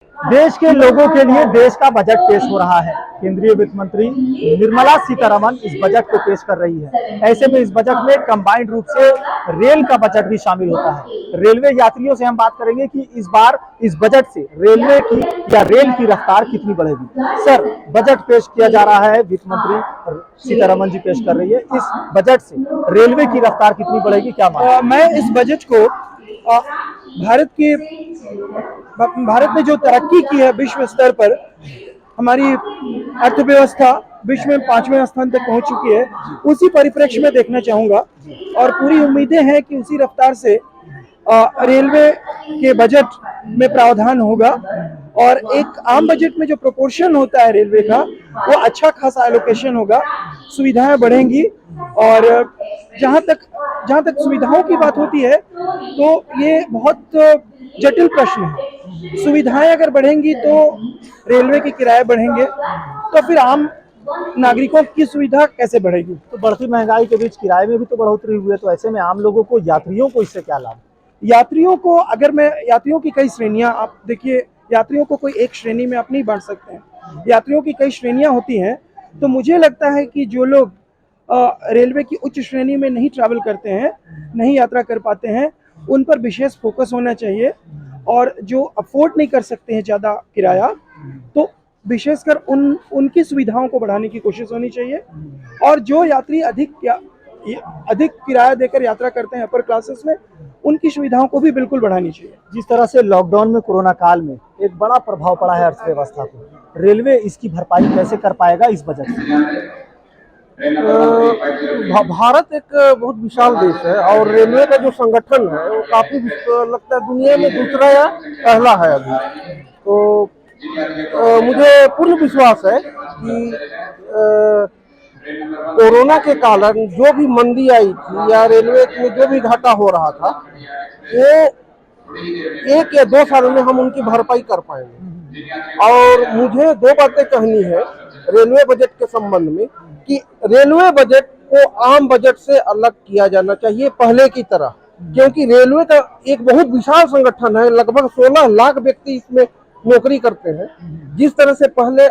देश के लोगों के लिए देश का बजट पेश हो रहा है। केंद्रीय वित्त मंत्री निर्मला सीतारमण इस बजट को पेश कर रही है। ऐसे में इस बजट में कंबाइंड रूप से रेल का बजट भी शामिल होता है। रेलवे यात्रियों से हम बात करेंगे कि इस बार इस बजट से रेलवे की या रेल की रफ्तार कितनी बढ़ेगी। सर, बजट पेश किया जा रहा है, वित्त मंत्री सीतारमण जी पेश कर रही है। इस बजट से रेलवे की रफ्तार कितनी बढ़ेगी, क्या मानते मैं इस बजट को भारत के भारत ने जो तरक्की की है विश्व स्तर पर, हमारी अर्थव्यवस्था विश्व में 5वें स्थान तक पहुंच चुकी है, उसी परिप्रेक्ष्य में देखना चाहूंगा। और पूरी उम्मीदें हैं कि उसी रफ्तार से रेलवे के बजट में प्रावधान होगा और एक आम बजट में जो प्रोपोर्शन होता है रेलवे का, वो अच्छा खासा एलोकेशन होगा, सुविधाएं बढ़ेंगी। और जहां तक सुविधाओं की बात होती है तो ये बहुत जटिल प्रश्न है। सुविधाएं अगर बढ़ेंगी तो रेलवे के किराए बढ़ेंगे, तो फिर आम नागरिकों की सुविधा कैसे बढ़ेगी? तो बढ़ती महंगाई के बीच किराए में भी तो बढ़ोतरी हुई है, तो ऐसे में आम लोगों को, यात्रियों को इससे क्या लाभ? यात्रियों को, अगर मैं यात्रियों की कई श्रेणियां, आप देखिए, यात्रियों को कोई एक श्रेणी में आप नहीं बांट सकते हैं। यात्रियों की कई श्रेणियां होती हैं। तो मुझे लगता है कि जो लोग रेलवे की उच्च श्रेणी में नहीं ट्रैवल करते हैं, नहीं यात्रा कर पाते हैं, उन पर विशेष फोकस होना चाहिए। और जो अफोर्ड नहीं कर सकते हैं ज़्यादा किराया, तो विशेषकर उनकी सुविधाओं को बढ़ाने की कोशिश होनी चाहिए। और जो यात्री अधिक किराया देकर यात्रा करते हैं अपर क्लासेस में, उनकी सुविधाओं को भी बिल्कुल बढ़ानी चाहिए। जिस तरह से लॉकडाउन में, कोरोना काल में एक बड़ा प्रभाव पड़ा है अर्थव्यवस्था को, रेलवे इसकी भरपाई कैसे कर पाएगा इस बजट से? भारत एक बहुत विशाल देश है और रेलवे का जो संगठन है वो काफी लगता है दुनिया में दूसरा या पहला है अभी। तो मुझे पूर्ण विश्वास है कि कोरोना के कारण जो भी मंदी आई थी या रेलवे में जो भी घाटा हो रहा था, वो 1 या 2 साल में हम उनकी भरपाई कर पाएंगे। और मुझे 2 बातें कहनी है रेलवे बजट के संबंध में, कि रेलवे बजट को आम बजट से अलग किया जाना चाहिए पहले की तरह, क्योंकि रेलवे का एक बहुत विशाल संगठन है, लगभग 16 लाख व्यक्ति इसमें नौकरी करते हैं। जिस तरह से पहले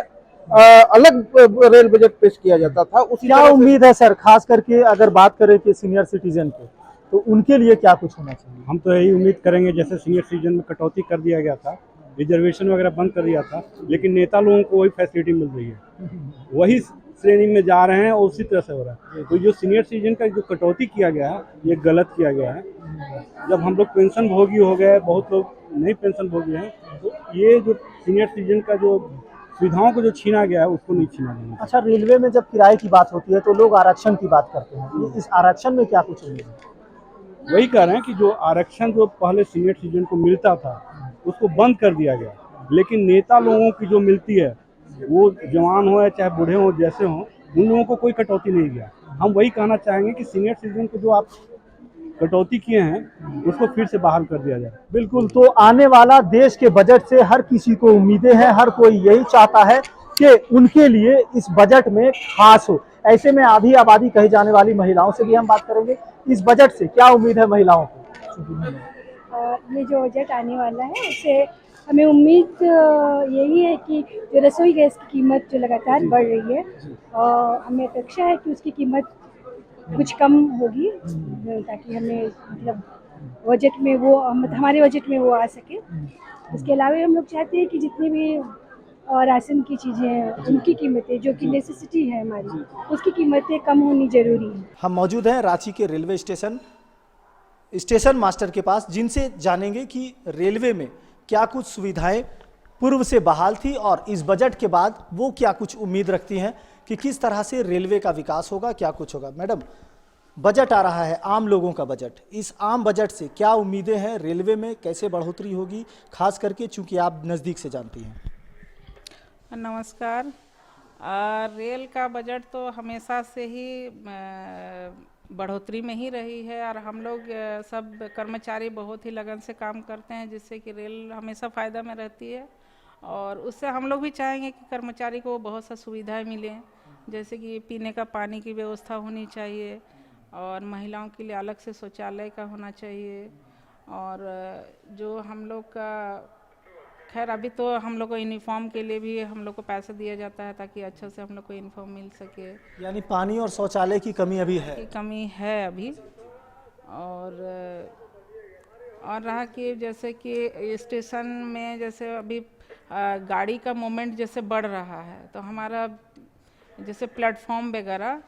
अलग रेल बजट पेश किया जाता था, उसी क्या उम्मीद है सर, खास करके अगर बात करें कि सीनियर सिटीजन के, तो उनके लिए क्या कुछ होना चाहिए? हम तो यही उम्मीद करेंगे, जैसे सीनियर सिटीजन में कटौती कर दिया गया था, रिजर्वेशन वगैरह बंद कर दिया था, लेकिन नेता लोगों को वही फैसिलिटी मिल रही है, वही श्रेणी में जा रहे हैं और उसी तरह से हो रहा है। तो जो सीनियर सिटीजन का जो कटौती किया गया है, ये गलत किया गया है। जब हम लोग पेंशन भोगी हो गए, बहुत लोग नहीं पेंशन भोगी हैं, तो ये जो सीनियर सिटीजन का जो सुविधाओं को जो छीना गया है, उसको नहीं छीना जाना। अच्छा, रेलवे में जब किराए की बात होती है तो लोग आरक्षण की बात करते हैं, इस आरक्षण में क्या कुछ उम्मीद है? वही कह रहे हैं कि जो आरक्षण जो पहले सीनियर सिटीजन को मिलता था, उसको बंद कर दिया गया, लेकिन नेता लोगों की जो मिलती है, वो जवान हो या चाहे बूढ़े हो, जैसे हो, उन लोगों को कोई कटौती नहीं गया। हम वही कहना चाहेंगे कि सीनियर सिटीजन को जो आप कटौती किए हैं, उसको फिर से बहाल कर दिया जाए। बिल्कुल। तो आने वाला देश के बजट से हर किसी को उम्मीदें हैं, हर कोई यही चाहता है कि उनके लिए इस बजट में खास हो। ऐसे में आधी आबादी कही जाने वाली महिलाओं से भी हम बात करेंगे, इस बजट से क्या उम्मीद है महिलाओं को? ये जो बजट आने वाला है उससे हमें उम्मीद यही है कि जो रसोई गैस की कीमत जो लगातार बढ़ रही है, हमें अपेक्षा है कि उसकी कीमत कुछ कम होगी, ताकि हमें मतलब बजट में वो हमारे बजट में वो आ सके। उसके अलावा हम लोग चाहते हैं कि जितनी भी राशन की चीज़ें हैं, उनकी कीमतें, जो कि नेसेसिटी है हमारी, उसकी कीमतें कम होनी ज़रूरी है। हम मौजूद हैं रांची के रेलवे स्टेशन मास्टर के पास, जिनसे जानेंगे कि रेलवे में क्या कुछ सुविधाएं पूर्व से बहाल थी और इस बजट के बाद वो क्या कुछ उम्मीद रखती हैं कि किस तरह से रेलवे का विकास होगा, क्या कुछ होगा। मैडम, बजट आ रहा है, आम लोगों का बजट, इस आम बजट से क्या उम्मीदें हैं? रेलवे में कैसे बढ़ोतरी होगी, खास करके चूंकि आप नज़दीक से जानती हैं। नमस्कार। रेल का बजट तो हमेशा से ही बढ़ोतरी में ही रही है और हम लोग सब कर्मचारी बहुत ही लगन से काम करते हैं, जिससे कि रेल हमेशा फ़ायदा में रहती है। और उससे हम लोग भी चाहेंगे कि कर्मचारी को बहुत सा सुविधाएं मिलें, जैसे कि पीने का पानी की व्यवस्था होनी चाहिए और महिलाओं के लिए अलग से शौचालय का होना चाहिए। और जो हम लोग का खैर अभी तो हम लोग को यूनिफॉर्म के लिए भी हम लोग को पैसा दिया जाता है ताकि अच्छे से हम लोग को यूनिफॉर्म मिल सके। यानी पानी और शौचालय की कमी अभी है। की कमी है अभी। और रहा कि जैसे कि स्टेशन में जैसे अभी गाड़ी का मूवमेंट जैसे बढ़ रहा है तो हमारा जैसे प्लेटफॉर्म वगैरह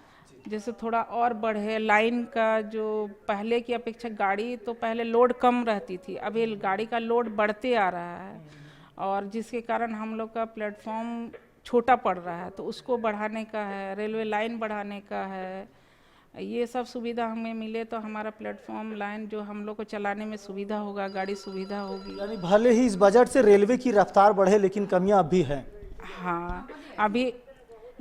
जैसे थोड़ा और बढ़े, लाइन का जो पहले की अपेक्षा गाड़ी तो पहले लोड कम रहती थी, अभी गाड़ी का लोड बढ़ते आ रहा है और जिसके कारण हम लोग का प्लेटफॉर्म छोटा पड़ रहा है, तो उसको बढ़ाने का है, रेलवे लाइन बढ़ाने का है। ये सब सुविधा हमें मिले तो हमारा प्लेटफॉर्म लाइन जो हम लोग को चलाने में सुविधा होगा, गाड़ी सुविधा होगी। यानी भले ही इस बजट से रेलवे की रफ्तार बढ़े लेकिन कमियां अब भी हैं। हाँ, अभी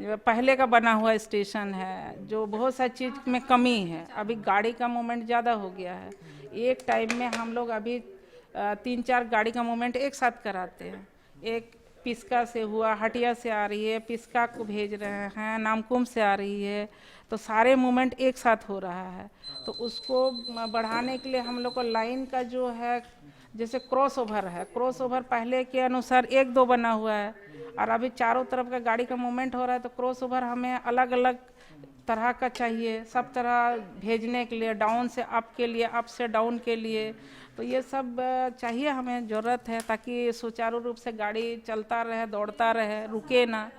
पहले का बना हुआ स्टेशन है जो बहुत सारी चीज़ में कमी है, अभी गाड़ी का मूवमेंट ज़्यादा हो गया है। एक टाइम में हम लोग अभी 3-4 गाड़ी का मूवमेंट एक साथ कराते हैं। एक पिस्का से हुआ, हटिया से आ रही है, पिस्का को भेज रहे हैं, नामकुम से आ रही है, तो सारे मूवमेंट एक साथ हो रहा है। तो उसको बढ़ाने के लिए हम लोग को लाइन का जो है जैसे क्रॉस ओवर है, क्रॉस ओवर पहले के अनुसार 1-2 बना हुआ है और अभी चारों तरफ का गाड़ी का मूवमेंट हो रहा है, तो क्रॉस ओवर हमें अलग अलग तरह का चाहिए, सब तरह भेजने के लिए, डाउन से अप के लिए, अप से डाउन के लिए। तो ये सब चाहिए, हमें ज़रूरत है ताकि सुचारू रूप से गाड़ी चलता रहे, दौड़ता रहे, रुके ना,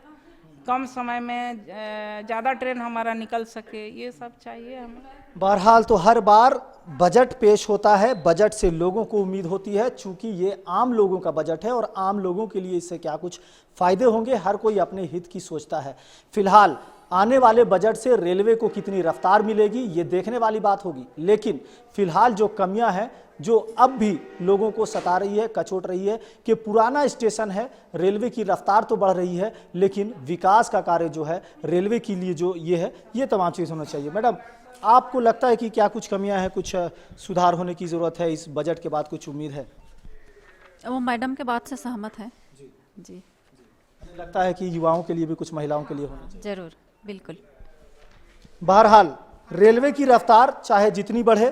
कम समय में ज़्यादा ट्रेन हमारा निकल सके, ये सब चाहिए हमें। बहरहाल तो हर बार बजट पेश होता है, बजट से लोगों को उम्मीद होती है, चूंकि ये आम लोगों का बजट है और आम लोगों के लिए इससे क्या कुछ फायदे होंगे, हर कोई अपने हित की सोचता है। फिलहाल आने वाले बजट से रेलवे को कितनी रफ्तार मिलेगी ये देखने वाली बात होगी, लेकिन फिलहाल जो कमियां हैं जो अब भी लोगों को सता रही है, कचोट रही है कि पुराना स्टेशन है, रेलवे की रफ्तार तो बढ़ रही है लेकिन विकास का कार्य जो है रेलवे के लिए जो ये है, ये तमाम चीज़ होना चाहिए। मैडम, आपको लगता है कि क्या कुछ कमियां हैं, कुछ सुधार होने की ज़रूरत है, इस बजट के बाद कुछ उम्मीद है? वो मैडम के बात से सहमत है जी। लगता है कि युवाओं के लिए भी कुछ, महिलाओं के लिए होना चाहिए। जरूर, बिल्कुल। बहरहाल रेलवे की रफ्तार चाहे जितनी बढ़े,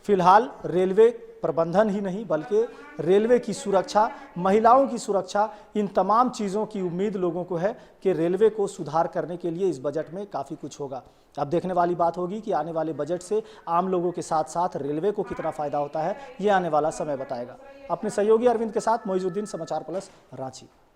फिलहाल रेलवे प्रबंधन ही नहीं बल्कि रेलवे की सुरक्षा, महिलाओं की सुरक्षा, इन तमाम चीज़ों की उम्मीद लोगों को है कि रेलवे को सुधार करने के लिए इस बजट में काफ़ी कुछ होगा। अब देखने वाली बात होगी कि आने वाले बजट से आम लोगों के साथ साथ रेलवे को कितना फ़ायदा होता है, ये आने वाला समय बताएगा। अपने सहयोगी अरविंद के साथ मोइजुद्दीन, समाचार प्लस, रांची।